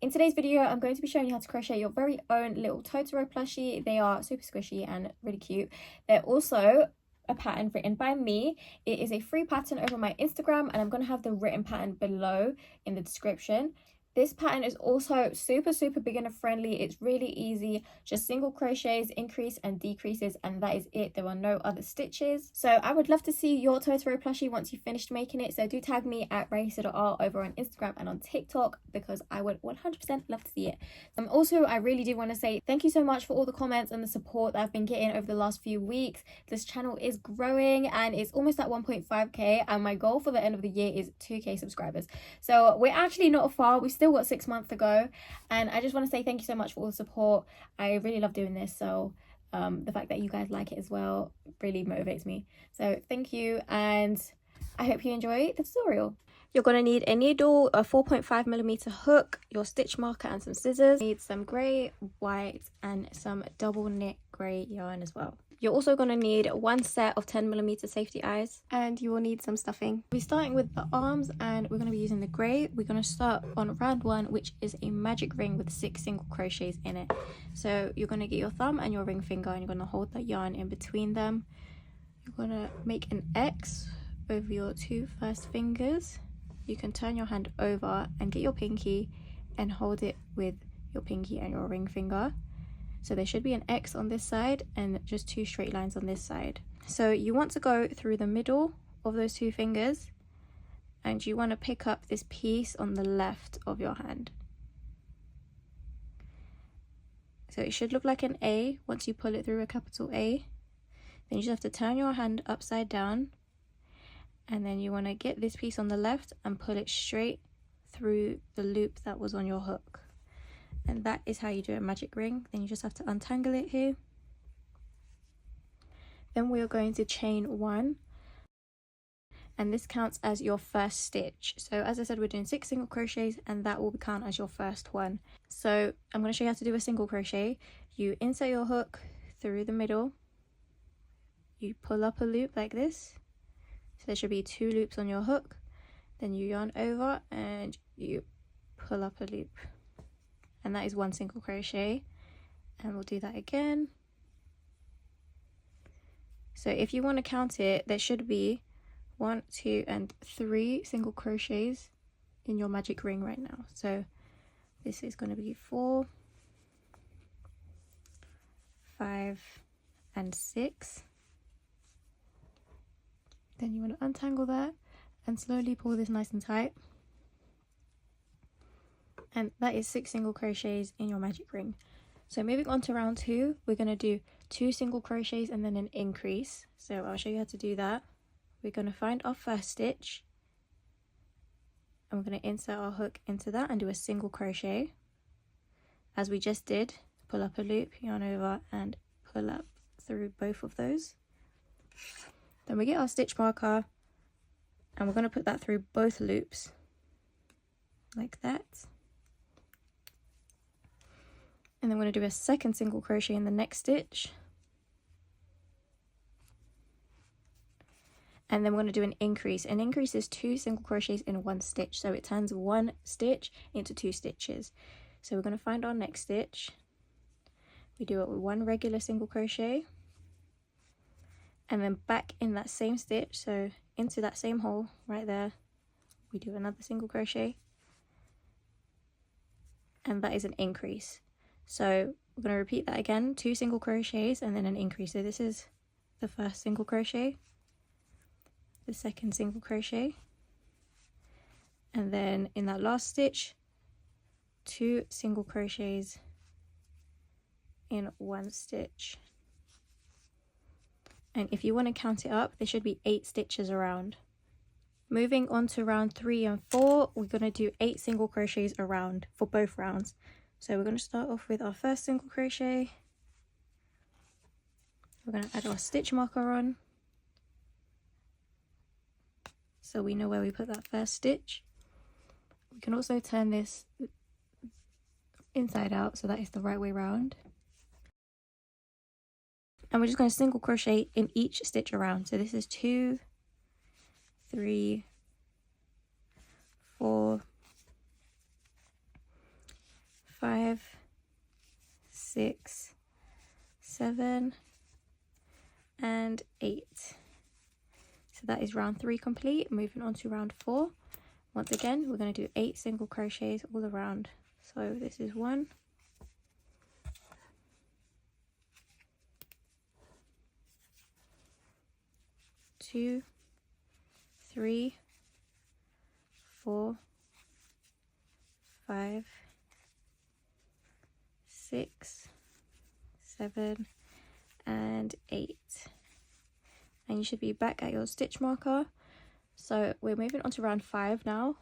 In today's video, I'm going to be showing you how to crochet your very own little Totoro plushie. They are super squishy and really cute. They're also a pattern written by me. It is a free pattern over my Instagram, and I'm going to have the written pattern below in the description. This pattern is also super beginner friendly. It's really easy, just single crochets, increase and decreases, and that is it. There are no other stitches. So I would love to see your Totoro plushie once you've finished making it. So do tag me at raisa.r over on Instagram and on TikTok, because I would 100% love to see it. Also, I really do want to say thank you so much for all the comments and the support that I've been getting over the last few weeks. This channel is growing and it's almost at 1.5k, and my goal for the end of the year is 2k subscribers. So we're actually not far. We still got 6 months to go, and I just want to say thank you so much for all the support. I really love doing this, so the fact that you guys like it as well really motivates me. So thank you, and I hope you enjoy the tutorial. You're going to need a needle, a 4.5mm hook, your stitch marker and some scissors. You need some grey, white and some double knit grey yarn as well. You're also going to need one set of 10mm safety eyes, and you will need some stuffing. We're starting with the arms, and we're going to be using the grey. We're going to start on round 1, which is a magic ring with 6 single crochets in it. So you're going to get your thumb and your ring finger, and you're going to hold the yarn in between them. You're going to make an X over your 2 first fingers. You can turn your hand over and get your pinky and hold it with your pinky and your ring finger. So there should be an X on this side and just 2 straight lines on this side. So you want to go through the middle of those 2 fingers, and you want to pick up this piece on the left of your hand. So it should look like an A once you pull it through, a capital A. Then you just have to turn your hand upside down, and then you want to get this piece on the left and pull it straight through the loop that was on your hook. And that is how you do a magic ring. Then you just have to untangle it here. Then we are going to chain 1, and this counts as your first stitch. So as I said, we're doing 6 single crochets, and that will count as your first one. So I'm going to show you how to do a single crochet. You insert your hook through the middle, you pull up a loop like this. So there should be 2 loops on your hook. Then you yarn over and you pull up a loop, and that is 1 single crochet. And we'll do that again. So if you want to count it, there should be 1, 2 and 3 single crochets in your magic ring right now. So this is going to be 4, 5 and 6. Then you want to untangle that and slowly pull this nice and tight. And that is 6 single crochets in your magic ring. So moving on to round 2, we're going to do 2 single crochets and then an increase. So I'll show you how to do that. We're going to find our first stitch, and we're going to insert our hook into that and do a single crochet. As we just did, pull up a loop, yarn over and pull up through both of those. Then we get our stitch marker, and we're going to put that through both loops like that. And then we're going to do a second single crochet in the next stitch. And then we're going to do an increase. An increase is 2 single crochets in 1 stitch. So it turns 1 stitch into 2 stitches. So we're going to find our next stitch. We do it with 1 regular single crochet. And then back in that same stitch, so into that same hole right there, we do another single crochet. And that is an increase. So we're going to repeat that again, 2 single crochets and then an increase. So this is the first single crochet, the second single crochet, and then in that last stitch, 2 single crochets in 1 stitch. And if you want to count it up, there should be 8 stitches around. Moving on to round 3 and 4, we're going to do 8 single crochets around for both rounds. So we're going to start off with our first single crochet. We're going to add our stitch marker on, so we know where we put that first stitch. We can also turn this inside out, so that is the right way round. And we're just going to single crochet in each stitch around. So this is 2, 3, 4, 5, 6, 7 and 8. So that is round 3 complete. Moving on to round 4. Once again, we're going to do 8 single crochets all around. So this is 1, 2, 3, 4, 5, 6, 7 and 8. And you should be back at your stitch marker. So we're moving on to round 5 now.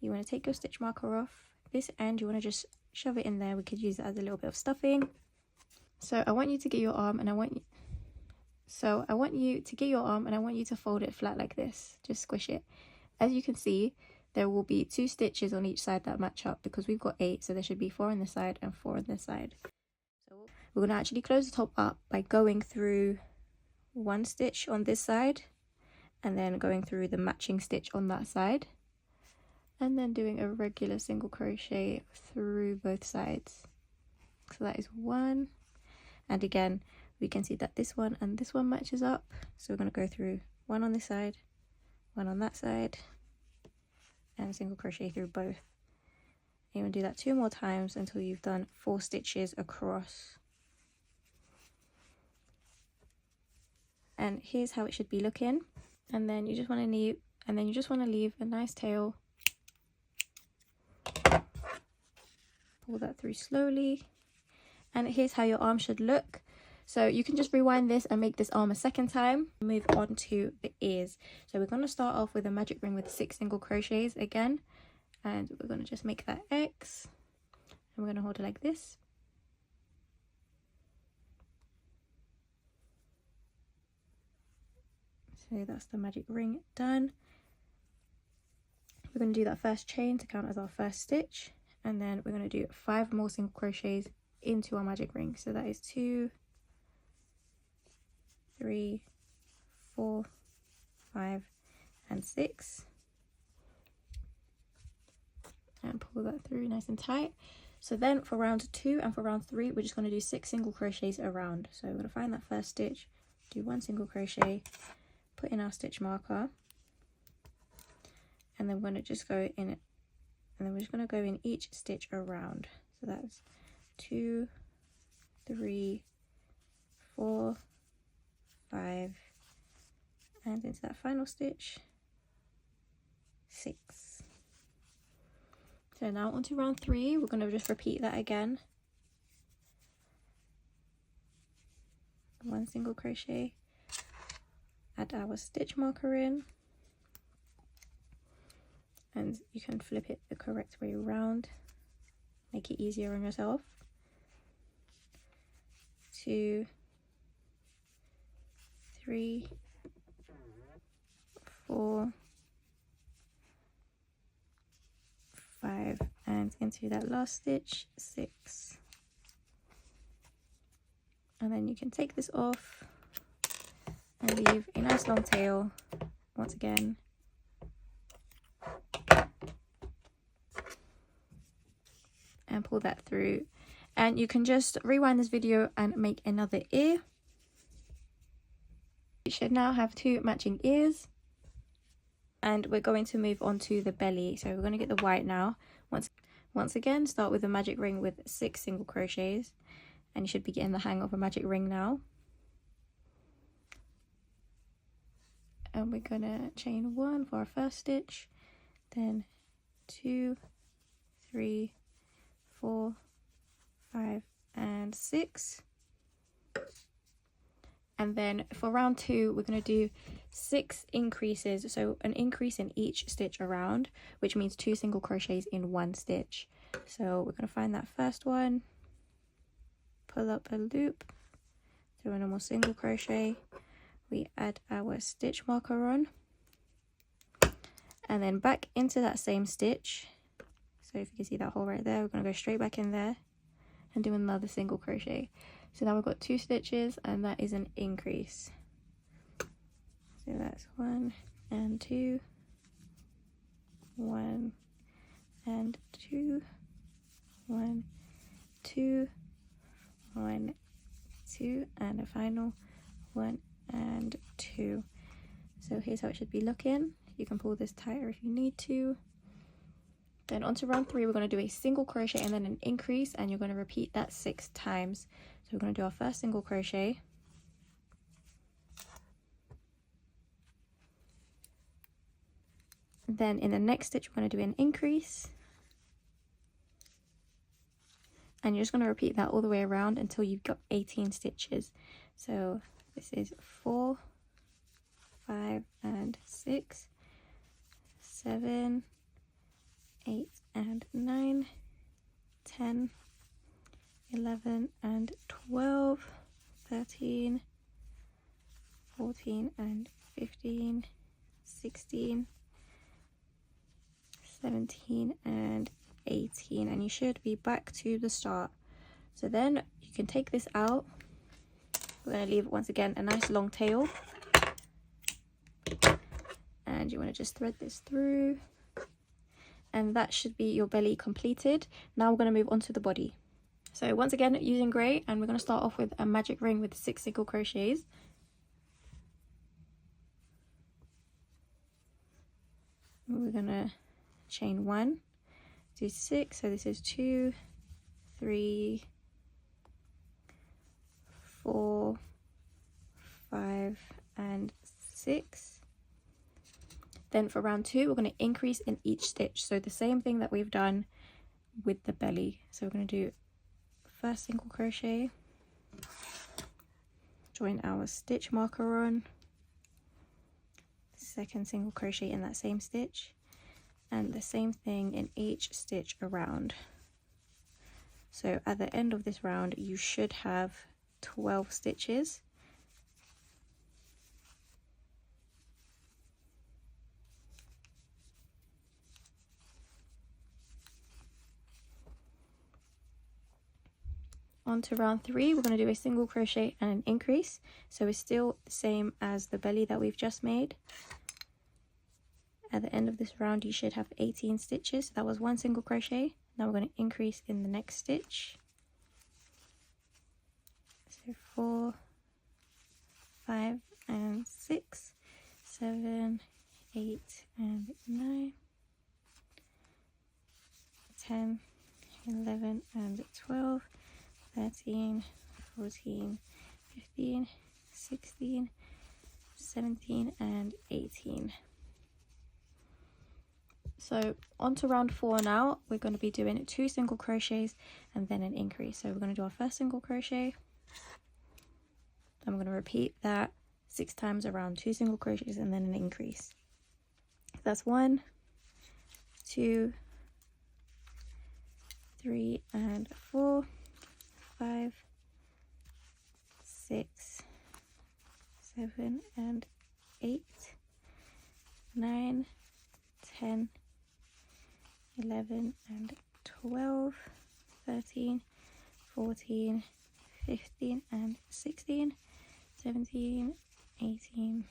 You want to take your stitch marker off this end, you want to just shove it in there. We could use it as a little bit of stuffing. So I want you to get your arm, and I want you to fold it flat like this. Just squish it. As you can see, there will be 2 stitches on each side that match up because we've got 8, so there should be 4 on this side and 4 on this side. So we're going to actually close the top up by going through 1 stitch on this side and then going through the matching stitch on that side, and then doing a regular single crochet through both sides. So that is 1, and again we can see that this one and this one matches up, so we're going to go through 1 on this side, 1 on that side, and single crochet through both. And you want to do that 2 more times until you've done 4 stitches across. And here's how it should be looking. And then you just want to leave a nice tail. Pull that through slowly. And here's how your arm should look. So you can just rewind this and make this arm a second time. Move on to the ears. So we're going to start off with a magic ring with 6 single crochets again. And we're going to just make that X. And we're going to hold it like this. So that's the magic ring done. We're going to do that first chain to count as our first stitch. And then we're going to do 5 more single crochets into our magic ring. So that is 2, 3, 4, 5 and 6, and pull that through nice and tight. So then for round 2 and for round 3 we're just going to do 6 single crochets around. So we're going to find that first stitch, do 1 single crochet, put in our stitch marker, and then we're going to just go in it, and then we're just going to go in each stitch around. So that's 2, 3, 4, 5, and into that final stitch, 6. So now onto round 3, we're going to just repeat that again. 1 single crochet, add our stitch marker in, and you can flip it the correct way around, make it easier on yourself. 2, 3, 4, 5, and into that last stitch, 6. And then you can take this off and leave a nice long tail once again. And pull that through. And you can just rewind this video and make another ear. You should now have 2 matching ears. And we're going to move on to the belly. So we're going to get the white now. Once again, start with a magic ring with 6 single crochets. And you should be getting the hang of a magic ring now. And we're going to chain 1 for our first stitch. Then 2, 3, 4, 5 and 6. And then for round 2 we're going to do 6 increases, so an increase in each stitch around, which means 2 single crochets in 1 stitch. So we're going to find that first one, pull up a loop, do a normal single crochet, we add our stitch marker on, and then back into that same stitch. So if you can see that hole right there, we're going to go straight back in there and do another single crochet. So now we've got 2 stitches, and that is an increase. So that's 1 and 2, 1 and 2, 1 2, 1, 2, and a final 1 and 2. So here's how it should be looking. You can pull this tighter if you need to. Then onto round 3, we're going to do a single crochet and then an increase, and you're going to repeat that 6 times. So we're going to do our first single crochet, then in the next stitch we're going to do an increase, and you're just going to repeat that all the way around until you've got 18 stitches. So this is 4, 5 and 6, 7, 8 and 9, 10, 11 and 12, 13, 14 and 15, 16, 17 and 18, and you should be back to the start. So then you can take this out. We're going to leave once again a nice long tail, and you want to just thread this through, and that should be your belly completed. Now we're going to move on to the body. So once again using grey, and we're going to start off with a magic ring with 6 single crochets. We're going to chain 1, do 6, so this is 2, 3, 4, 5 and 6. Then for round 2 we're going to increase in each stitch, so the same thing that we've done with the belly. So we're going to do first single crochet, join our stitch marker on, second single crochet in that same stitch, and the same thing in each stitch around. So at the end of this round you should have 12 stitches. On to round 3, we're going to do a single crochet and an increase, so it's still the same as the belly that we've just made. At the end of this round you should have 18 stitches. So that was 1 single crochet. Now we're going to increase in the next stitch. So 4, 5 and 6, 7, 8 and 9, 10, 11 and 12, 13, 14, 15, 16, 17 and 18. So on to round 4 now. We're going to be doing 2 single crochets and then an increase. So we're going to do our first single crochet, then we're going to repeat that 6 times around 2 single crochets and then an increase. That's 1, 2, 3 and 4, 5, 6, 7 and 8, 9, 10, 11 and 12, 13, 14, 15 and 16, 17, 18,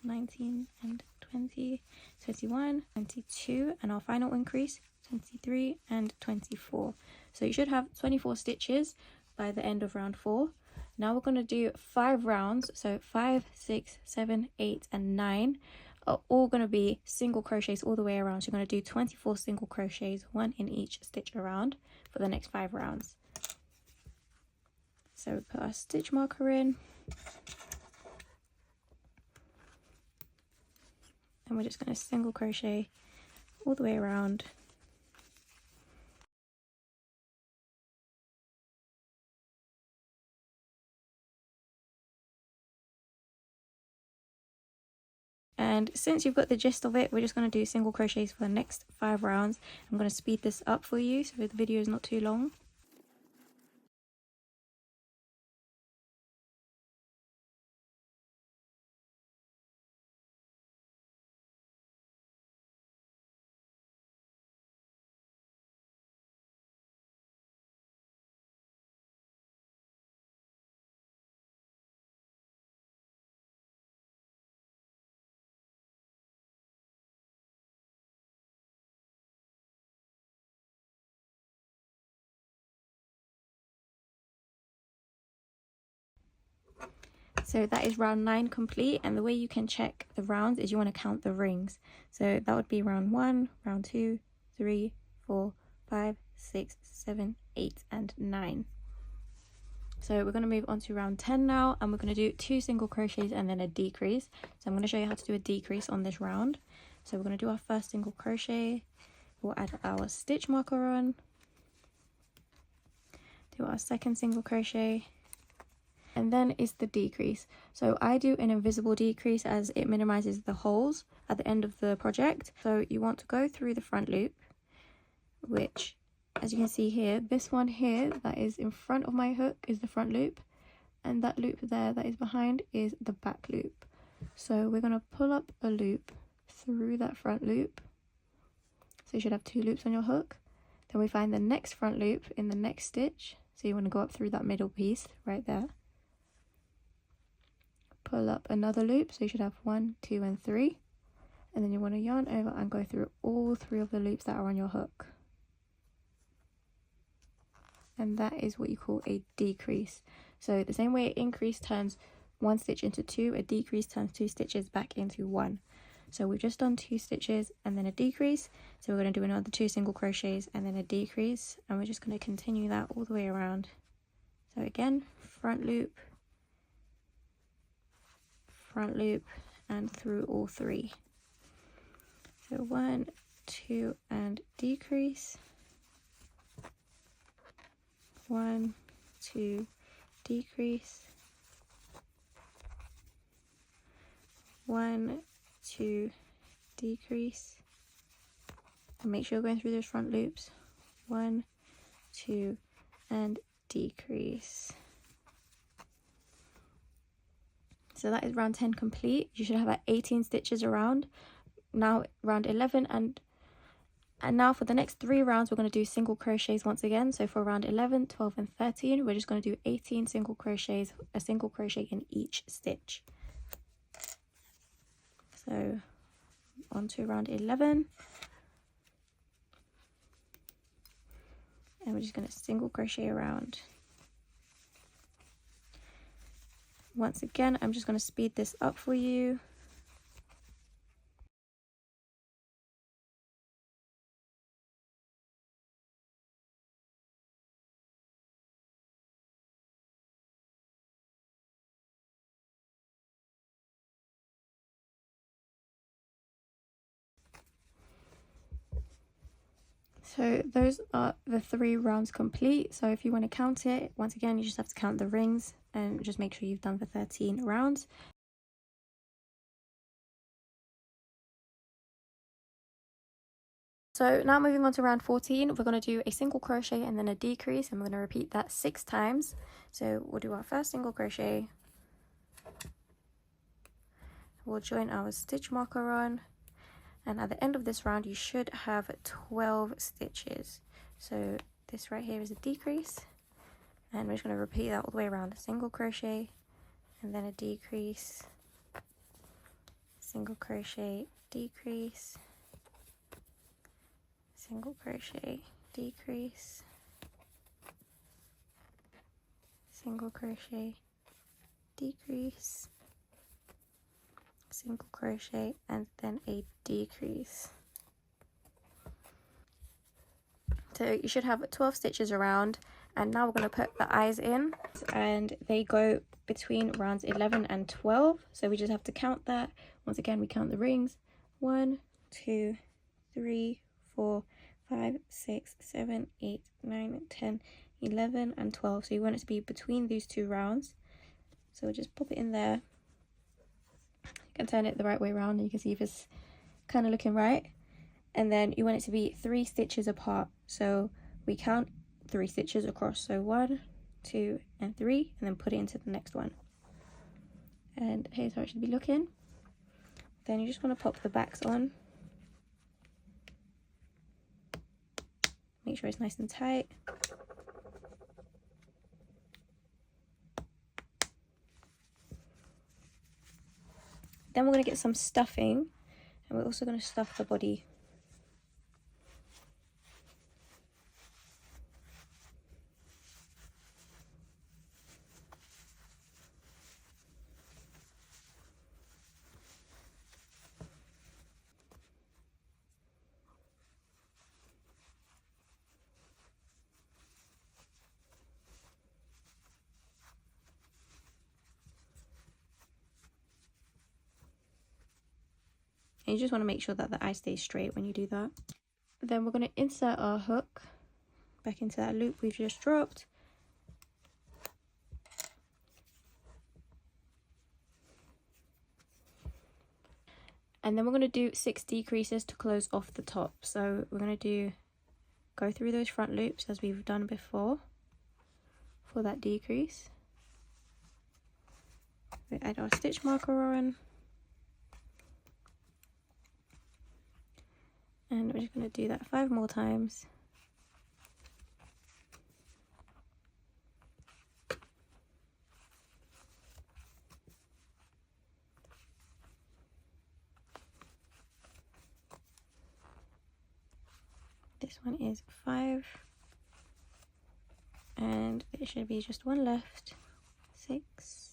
19 and 20, 21, 22, and our final increase 23 and 24. So you should have 24 stitches by the end of round 4. Now we're going to do 5 rounds, so 5, 6, 7, 8 and 9 are all going to be single crochets all the way around. So you're going to do 24 single crochets, 1 in each stitch around for the next 5 rounds. So we put our stitch marker in, and we're just going to single crochet all the way around. And since you've got the gist of it, we're just going to do single crochets for the next 5 rounds. I'm going to speed this up for you so the video is not too long. So that is round 9 complete, and the way you can check the rounds is you want to count the rings. So that would be round 1, round 2, 3, 4, 5, 6, 7, 8, and 9. So we're going to move on to round 10 now, and we're going to do 2 single crochets and then a decrease. So I'm going to show you how to do a decrease on this round. So we're going to do our first single crochet, we'll add our stitch marker on, do our second single crochet, and then is the decrease. So I do an invisible decrease as it minimizes the holes at the end of the project. So you want to go through the front loop, which, as you can see here, this one here that is in front of my hook is the front loop, and that loop there that is behind is the back loop. So we're going to pull up a loop through that front loop. So you should have 2 loops on your hook. Then we find the next front loop in the next stitch. So you want to go up through that middle piece right there. Pull up another loop, so you should have 1, 2, and 3. And then you want to yarn over and go through all 3 of the loops that are on your hook. And that is what you call a decrease. So the same way an increase turns 1 stitch into 2, a decrease turns 2 stitches back into 1. So we've just done 2 stitches and then a decrease. So we're going to do another 2 single crochets and then a decrease, and we're just going to continue that all the way around. So again, front loop, and through all 3. So 1, 2, and decrease, 1, 2, decrease, 1, 2, decrease, and make sure you're going through those front loops, 1, 2, and decrease. So that is round 10 complete. You should have 18 stitches around. Now round 11, and now for the next 3 rounds we're going to do single crochets once again. So for round 11, 12, and 13 we're just going to do 18 single crochets, a single crochet in each stitch. So on to round 11, and we're just going to single crochet around. Once again, I'm just going to speed this up for you. So those are the 3 rounds complete. So if you want to count it, once again, you just have to count the rings and just make sure you've done the 13 rounds. So now moving on to round 14, we're going to do a single crochet and then a decrease, and we're going to repeat that 6 times. So we'll do our first single crochet, we'll join our stitch marker on, and at the end of this round you should have 12 stitches. So this right here is a decrease, and we're just going to repeat that all the way around. A single crochet and then a decrease, single crochet, decrease, single crochet, decrease, single crochet, decrease, single crochet, and then a decrease. So you should have 12 stitches around, and now we're going to put the eyes in, and they go between rounds 11 and 12. So we just have to count that. Once again, we count the rings: 1, 2, 3, 4, 5, 6, 7, 8, 9, 10, 11, and 12. So you want it to be between these 2 rounds. So we'll just pop it in there. You can turn it the right way around and you can see if it's kind of looking right. And then you want it to be 3 stitches apart. So we count 3 stitches across. So 1, 2, and 3, and then put it into the next one. And here's how it should be looking. Then you just want to pop the backs on. Make sure it's nice and tight. Then we're going to get some stuffing, and we're also going to stuff the body. And you just want to make sure that the eye stays straight when you do that. Then we're going to insert our hook back into that loop we've just dropped. And then we're going to do 6 decreases to close off the top. So we're going to go through those front loops as we've done before for that decrease. We add our stitch marker on. And we're just going to do that 5 more times. This one is 5. And it should be just one left. 6.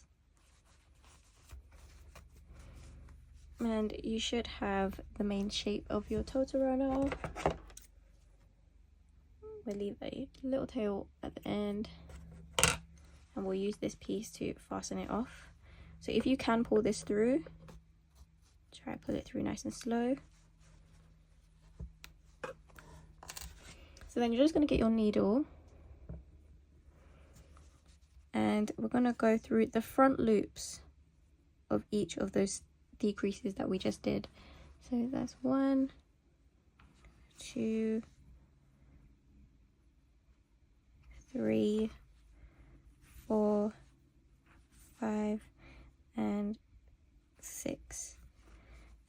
And you should have the main shape of your Totoro now. We'll leave a little tail at the end, and we'll use this piece to fasten it off. So if you can pull this through, try to pull it through nice and slow. So then you're just going to get your needle, and we're going to go through the front loops of each of those decreases that we just did. So that's 1, 2, 3, 4, 5, and 6.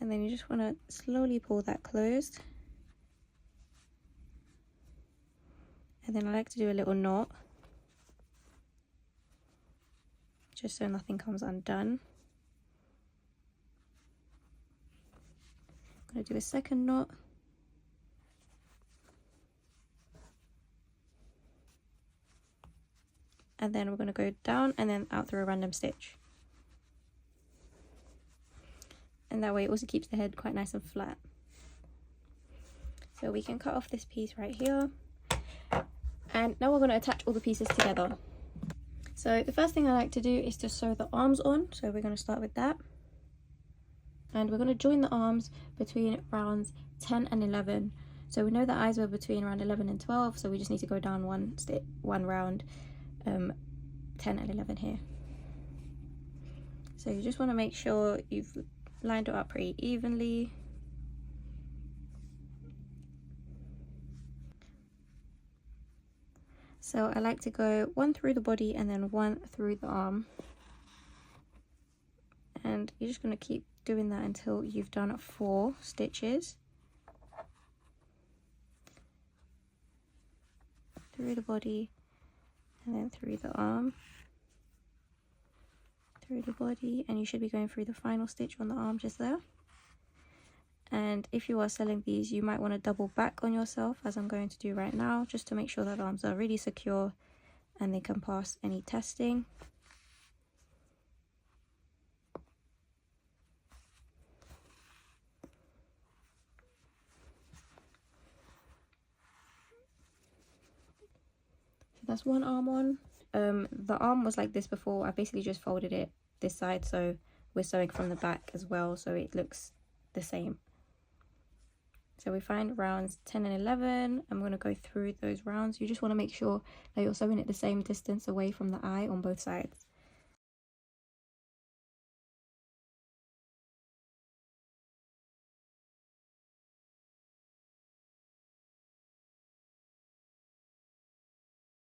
And then you just want to slowly pull that closed. And then I like to do a little knot, just so nothing comes undone. I'm going to do a second knot. And then we're going to go down and then out through a random stitch. And that way it also keeps the head quite nice and flat. So we can cut off this piece right here. And now we're going to attach all the pieces together. So the first thing I like to do is to sew the arms on. So we're going to start with that. And we're going to join the arms between rounds 10 and 11. So we know the eyes were between round 11 and 12, so we just need to go down one round, 10 and 11 here. So you just want to make sure you've lined it up pretty evenly. So I like to go 1 through the body and then 1 through the arm. And you're just going to keep doing that until you've done 4 stitches. Through the body and then through the arm. Through the body, and you should be going through the final stitch on the arm just there. And if you are selling these, you might want to double back on yourself, as I'm going to do right now, just to make sure that the arms are really secure and they can pass any testing. So that's one arm on. The arm was like this before. I basically just folded it this side, so we're sewing from the back as well, so it looks the same. So we find rounds 10 and 11. I'm going to go through those rounds. You just want to make sure that you're sewing it the same distance away from the eye on both sides.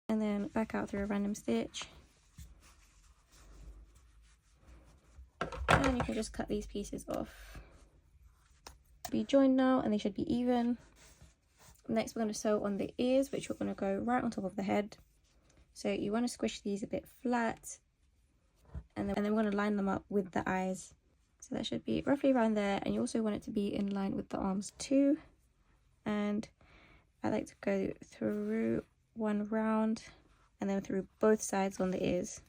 And then back out through a random stitch. And you can just cut these pieces off. Be joined now, and they should be even. Next, we're going to sew on the ears, which we're going to go right on top of the head. So you want to squish these a bit flat, and then we're going to line them up with the eyes. So that should be roughly around there, and you also want it to be in line with the arms too. And I like to go through one round and then through both sides on the ears.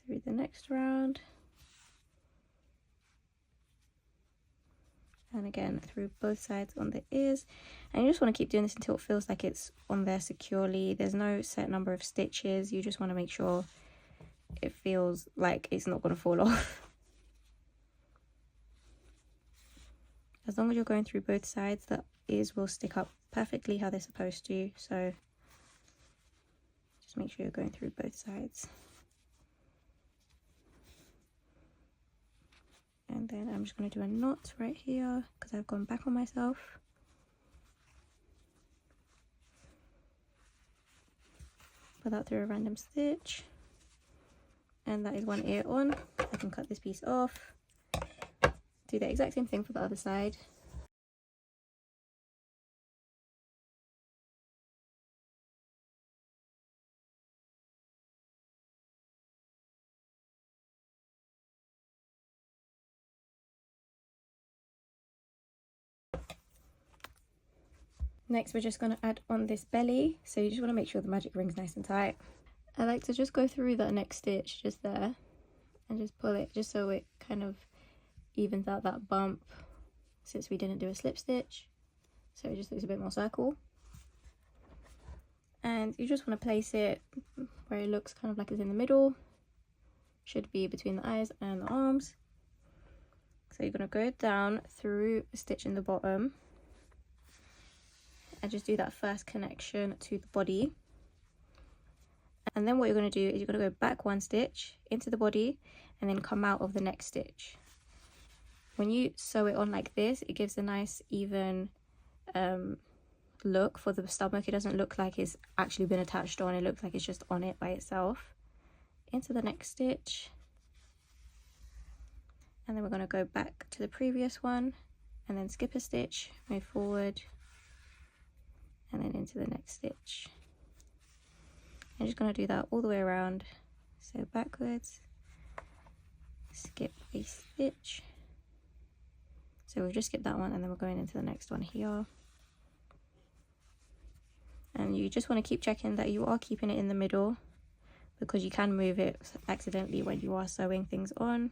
Through the next round. And again through both sides on the ears. And you just want to keep doing this until it feels like it's on there securely. There's no set number of stitches. You just want to make sure it feels like it's not going to fall off. As long as you're going through both sides, the ears will stick up perfectly how they're supposed to. So just make sure you're going through both sides. And then I'm just going to do a knot right here because I've gone back on myself. Put that through a random stitch. And that is one ear on. I can cut this piece off. Do the exact same thing for the other side. Next, we're just going to add on this belly. So you just want to make sure the magic ring's nice and tight. I like to just go through that next stitch just there and just pull it just so it kind of evens out that bump since we didn't do a slip stitch. So it just looks a bit more circle. And you just want to place it where it looks kind of like it's in the middle. Should be between the eyes and the arms. So you're going to go down through a stitch in the bottom and just do that first connection to the body. And then what you're going to do is you're going to go back one stitch into the body and then come out of the next stitch. When you sew it on like this, it gives a nice even look for the stomach. It doesn't look like it's actually been attached on, it looks like it's just on it by itself. Into the next stitch, and then we're going to go back to the previous one and then skip a stitch, move forward, and then into the next stitch. I'm just going to do that all the way around. So backwards, skip a stitch. So we've just skipped that one and then we're going into the next one here. And you just want to keep checking that you are keeping it in the middle, because you can move it accidentally when you are sewing things on.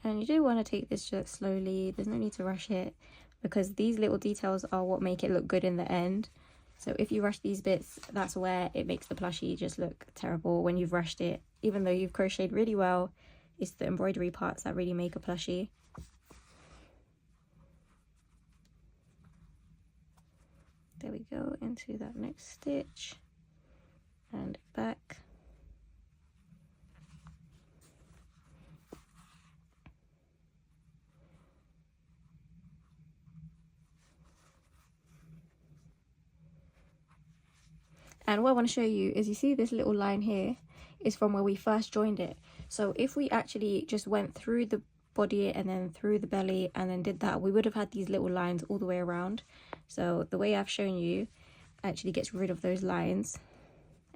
And you do want to take this just slowly, there's no need to rush it, because these little details are what make it look good in the end. So if you rush these bits, that's where it makes the plushie just look terrible when you've rushed it. Even though you've crocheted really well, it's the embroidery parts that really make a plushie. There we go, into that next stitch and back. And what I want to show you is, you see this little line here is from where we first joined it. So if we actually just went through the body and then through the belly and then did that, we would have had these little lines all the way around. So the way I've shown you actually gets rid of those lines.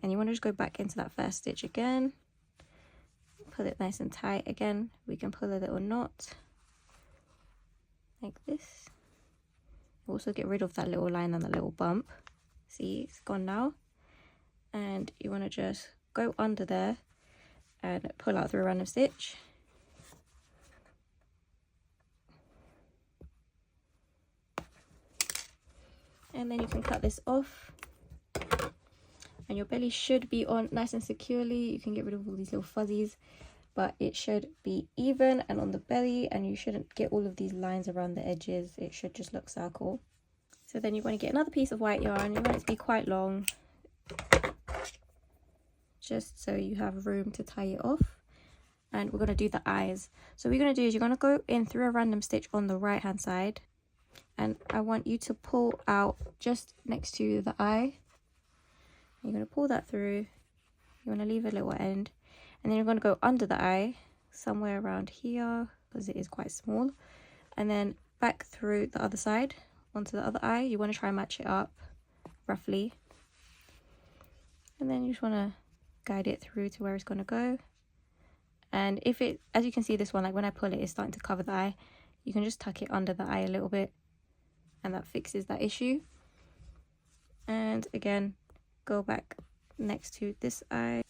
And you want to just go back into that first stitch again, pull it nice and tight again. We can pull a little knot like this. Also get rid of that little line and the little bump. See, it's gone now. And you want to just go under there and pull out through a random stitch. And then you can cut this off. And your belly should be on nice and securely. You can get rid of all these little fuzzies, but it should be even and on the belly, and you shouldn't get all of these lines around the edges. It should just look circle. So then you want to get another piece of white yarn. You want it to be quite long, just so you have room to tie it off. And we're going to do the eyes. So what you're going to do is you're going to go in through a random stitch on the right hand side, and I want you to pull out just next to the eye. You're going to pull that through. You want to leave a little end, and then you're going to go under the eye somewhere around here because it is quite small, and then back through the other side onto the other eye. You want to try and match it up roughly, and then you just want to guide it through to where it's going to go. And if it, as you can see, this one, like when I pull it, it's starting to cover the eye, you can just tuck it under the eye a little bit, and that fixes that issue. And again, go back next to this eye,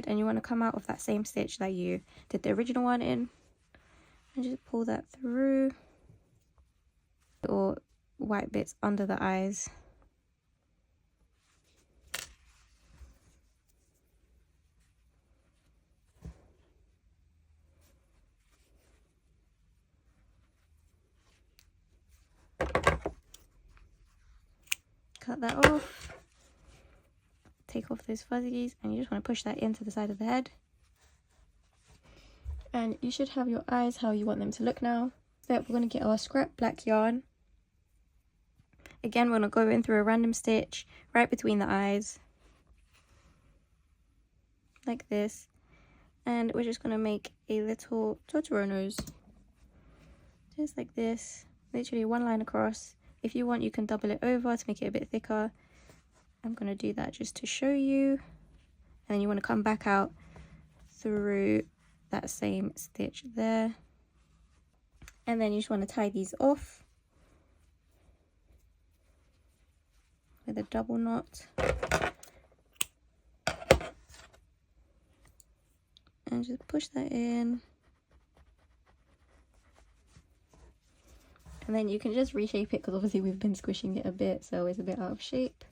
and you want to come out of that same stitch that you did the original one in, and just pull that through, or white bits under the eyes. Cut that off, take off those fuzzies, and you just want to push that into the side of the head. And you should have your eyes how you want them to look now. So we're going to get our scrap black yarn. Again, we're going to go in through a random stitch right between the eyes, like this. And we're just going to make a little Totoro nose, just like this, literally one line across. If you want, you can double it over to make it a bit thicker. I'm going to do that just to show you. And then you want to come back out through that same stitch there. And then you just want to tie these off with a double knot. And just push that in. And then you can just reshape it because obviously we've been squishing it a bit, so it's a bit out of shape.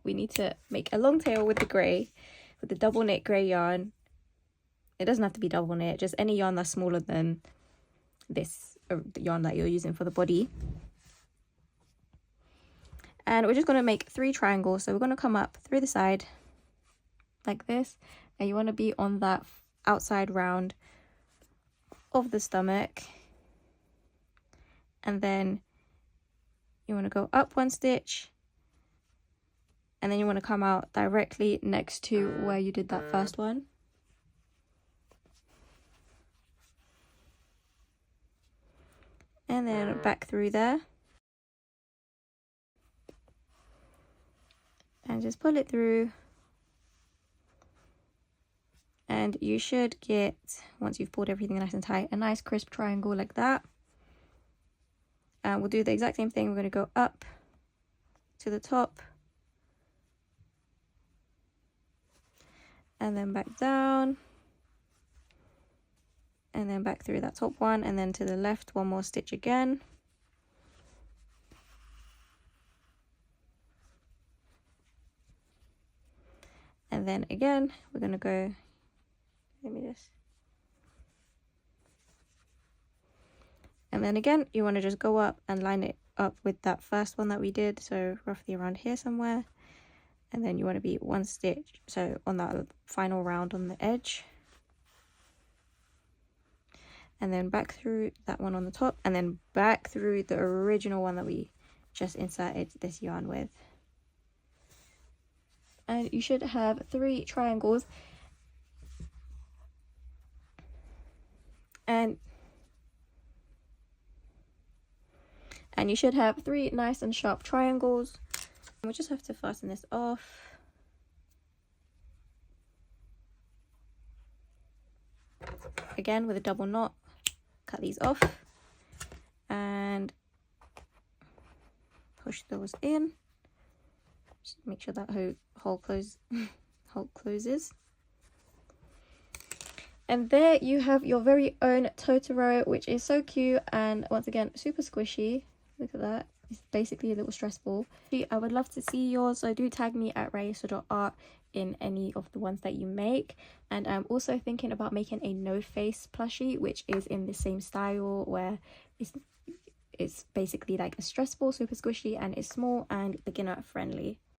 We need to make a long tail with the grey, with the double knit grey yarn. It doesn't have to be double knit, just any yarn that's smaller than this yarn that you're using for the body. And we're just going to make 3 triangles. So we're going to come up through the side like this, and you want to be on that outside round of the stomach. And then you want to go up 1 stitch, and then you want to come out directly next to where you did that first one. And then back through there. And just pull it through. And you should get, once you've pulled everything nice and tight, a nice crisp triangle like that. And we'll do the exact same thing. We're going to go up to the top, and then back down, and then back through that top one, and then to the left 1 more stitch again. And then again, we're going to go, and then again, you want to just go up and line it up with that first one that we did, so roughly around here somewhere. And then you want to be 1 stitch, so on that final round on the edge. And then back through that one on the top, and then back through the original one that we just inserted this yarn with. And you should have 3 triangles. And you should have 3 nice and sharp triangles. We'll just have to fasten this off. Again with a double knot, cut these off and push those in. Just make sure that hole closes. And there you have your very own Totoro, which is so cute and once again super squishy. Look at that. It's basically a little stress ball. I would love to see yours, so do tag me at raisa.art in any of the ones that you make. And I'm also thinking about making a no face plushie, which is in the same style where it's basically like a stress ball, super squishy, and it's small and beginner friendly.